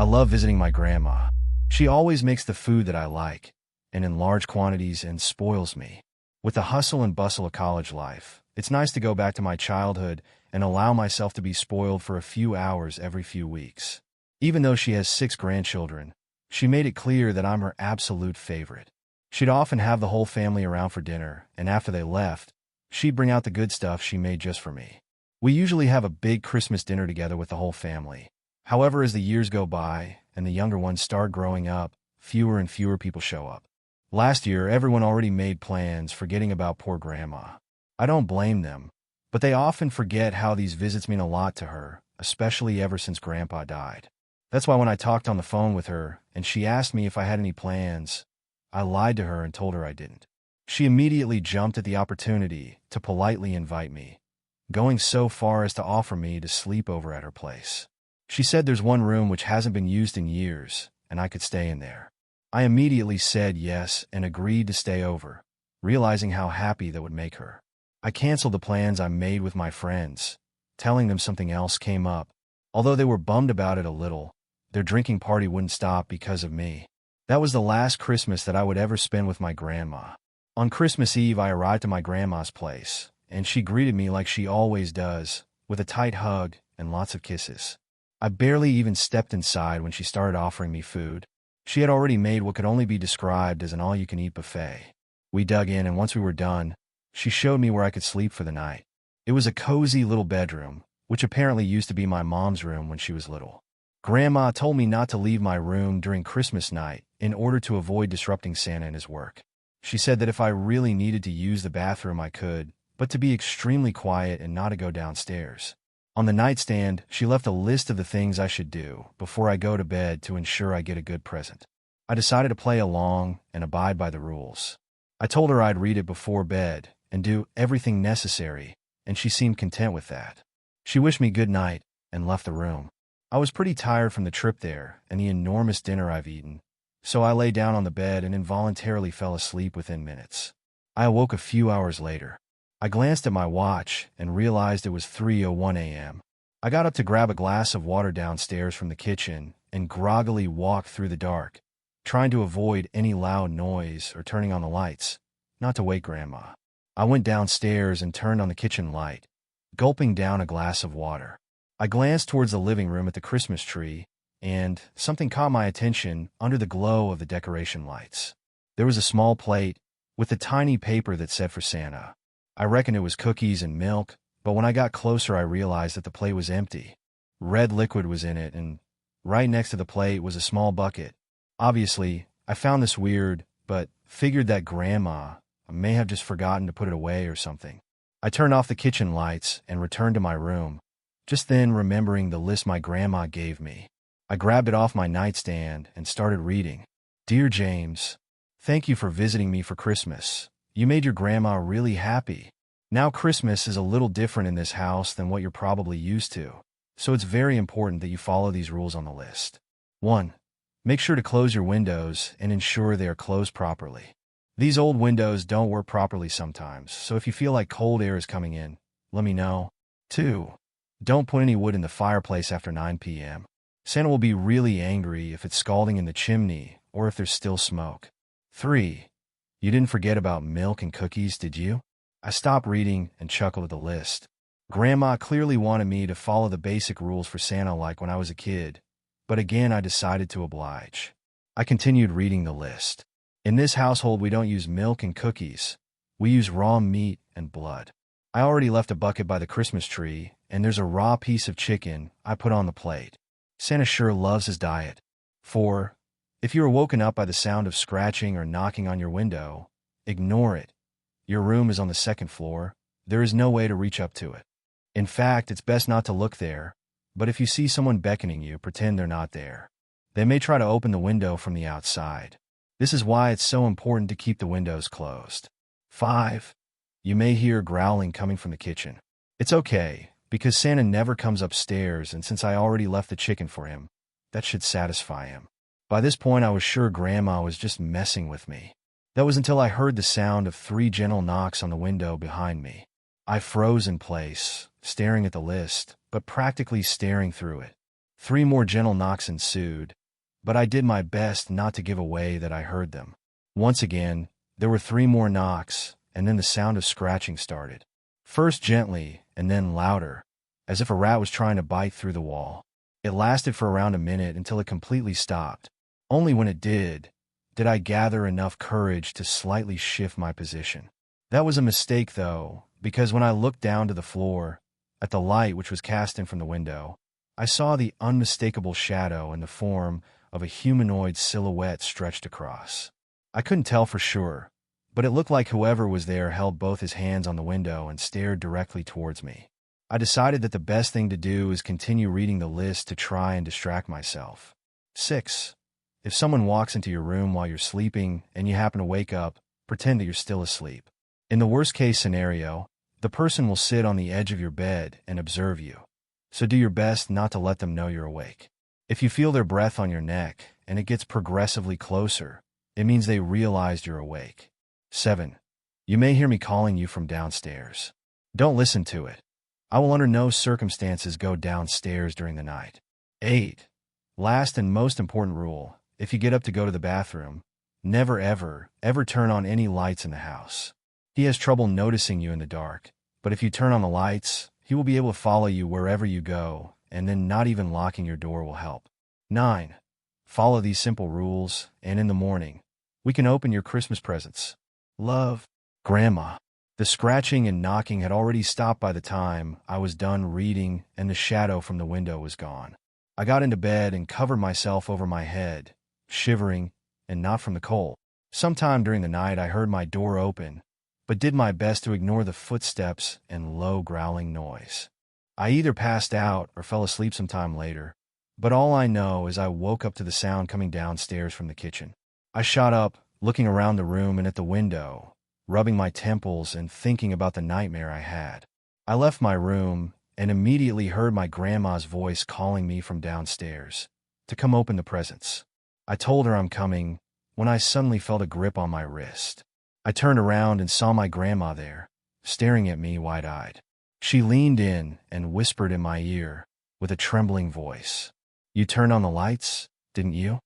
I love visiting my grandma. She always makes the food that I like, and in large quantities, and spoils me. With the hustle and bustle of college life, it's nice to go back to my childhood and allow myself to be spoiled for a few hours every few weeks. Even though she has 6 grandchildren, she made it clear that I'm her absolute favorite. She'd often have the whole family around for dinner, and after they left, she'd bring out the good stuff she made just for me. We usually have a big Christmas dinner together with the whole family. However, as the years go by and the younger ones start growing up, fewer and fewer people show up. Last year, everyone already made plans, forgetting about poor Grandma. I don't blame them, but they often forget how these visits mean a lot to her, especially ever since Grandpa died. That's why when I talked on the phone with her and she asked me if I had any plans, I lied to her and told her I didn't. She immediately jumped at the opportunity to politely invite me, going so far as to offer me to sleep over at her place. She said there's one room which hasn't been used in years, and I could stay in there. I immediately said yes and agreed to stay over, realizing how happy that would make her. I canceled the plans I made with my friends, telling them something else came up. Although they were bummed about it a little, their drinking party wouldn't stop because of me. That was the last Christmas that I would ever spend with my grandma. On Christmas Eve, I arrived at my grandma's place, and she greeted me like she always does, with a tight hug and lots of kisses. I barely even stepped inside when she started offering me food. She had already made what could only be described as an all-you-can-eat buffet. We dug in, and once we were done, she showed me where I could sleep for the night. It was a cozy little bedroom, which apparently used to be my mom's room when she was little. Grandma told me not to leave my room during Christmas night in order to avoid disrupting Santa in his work. She said that if I really needed to use the bathroom I could, but to be extremely quiet and not to go downstairs. On the nightstand, she left a list of the things I should do before I go to bed to ensure I get a good present. I decided to play along and abide by the rules. I told her I'd read it before bed and do everything necessary, and she seemed content with that. She wished me good night and left the room. I was pretty tired from the trip there and the enormous dinner I've eaten, so I lay down on the bed and involuntarily fell asleep within minutes. I awoke a few hours later. I glanced at my watch and realized it was 3:01 a.m. I got up to grab a glass of water downstairs from the kitchen and groggily walked through the dark, trying to avoid any loud noise or turning on the lights, not to wake Grandma. I went downstairs and turned on the kitchen light, gulping down a glass of water. I glanced towards the living room at the Christmas tree, and something caught my attention under the glow of the decoration lights. There was a small plate with a tiny paper that said for Santa. I reckoned it was cookies and milk, but when I got closer I realized that the plate was empty. Red liquid was in it, and right next to the plate was a small bucket. Obviously, I found this weird, but figured that Grandma may have just forgotten to put it away or something. I turned off the kitchen lights and returned to my room, just then remembering the list my grandma gave me. I grabbed it off my nightstand and started reading. Dear James, thank you for visiting me for Christmas. You made your grandma really happy. Now Christmas is a little different in this house than what you're probably used to, so it's very important that you follow these rules on the list. 1. Make sure to close your windows and ensure they are closed properly. These old windows don't work properly sometimes, so if you feel like cold air is coming in, let me know. 2. Don't put any wood in the fireplace after 9 p.m. Santa will be really angry if it's scalding in the chimney or if there's still smoke. 3. You didn't forget about milk and cookies, did you? I stopped reading and chuckled at the list. Grandma clearly wanted me to follow the basic rules for Santa like when I was a kid, but again I decided to oblige. I continued reading the list. In this household we don't use milk and cookies. We use raw meat and blood. I already left a bucket by the Christmas tree, and there's a raw piece of chicken I put on the plate. Santa sure loves his diet. 4. If you are woken up by the sound of scratching or knocking on your window, ignore it. Your room is on the 2nd floor. There is no way to reach up to it. In fact, it's best not to look there, but if you see someone beckoning you, pretend they're not there. They may try to open the window from the outside. This is why it's so important to keep the windows closed. 5. You may hear growling coming from the kitchen. It's okay, because Santa never comes upstairs, and since I already left the chicken for him, that should satisfy him. By this point, I was sure Grandma was just messing with me. That was until I heard the sound of 3 gentle knocks on the window behind me. I froze in place, staring at the list, but practically staring through it. 3 more gentle knocks ensued, but I did my best not to give away that I heard them. Once again, there were 3 more knocks, and then the sound of scratching started. First gently, and then louder, as if a rat was trying to bite through the wall. It lasted for around a minute until it completely stopped. Only when it did I gather enough courage to slightly shift my position. That was a mistake, though, because when I looked down to the floor, at the light which was cast in from the window, I saw the unmistakable shadow in the form of a humanoid silhouette stretched across. I couldn't tell for sure, but it looked like whoever was there held both his hands on the window and stared directly towards me. I decided that the best thing to do is continue reading the list to try and distract myself. 6. If someone walks into your room while you're sleeping and you happen to wake up, pretend that you're still asleep. In the worst-case scenario, the person will sit on the edge of your bed and observe you. So do your best not to let them know you're awake. If you feel their breath on your neck and it gets progressively closer, it means they realized you're awake. 7. You may hear me calling you from downstairs. Don't listen to it. I will under no circumstances go downstairs during the night. 8. Last and most important rule, if you get up to go to the bathroom, never ever turn on any lights in the house. He has trouble noticing you in the dark, but if you turn on the lights, he will be able to follow you wherever you go, and then not even locking your door will help. 9. Follow these simple rules, and in the morning, we can open your Christmas presents. Love, Grandma. The scratching and knocking had already stopped by the time I was done reading and the shadow from the window was gone. I got into bed and covered myself over my head, shivering, and not from the cold. Sometime during the night I heard my door open, but did my best to ignore the footsteps and low growling noise. I either passed out or fell asleep sometime later, but all I know is I woke up to the sound coming downstairs from the kitchen. I shot up, looking around the room and at the window, rubbing my temples and thinking about the nightmare I had. I left my room and immediately heard my grandma's voice calling me from downstairs to come open the presents. I told her I'm coming when I suddenly felt a grip on my wrist. I turned around and saw my grandma there, staring at me wide-eyed. She leaned in and whispered in my ear with a trembling voice, "You turned on the lights, didn't you?"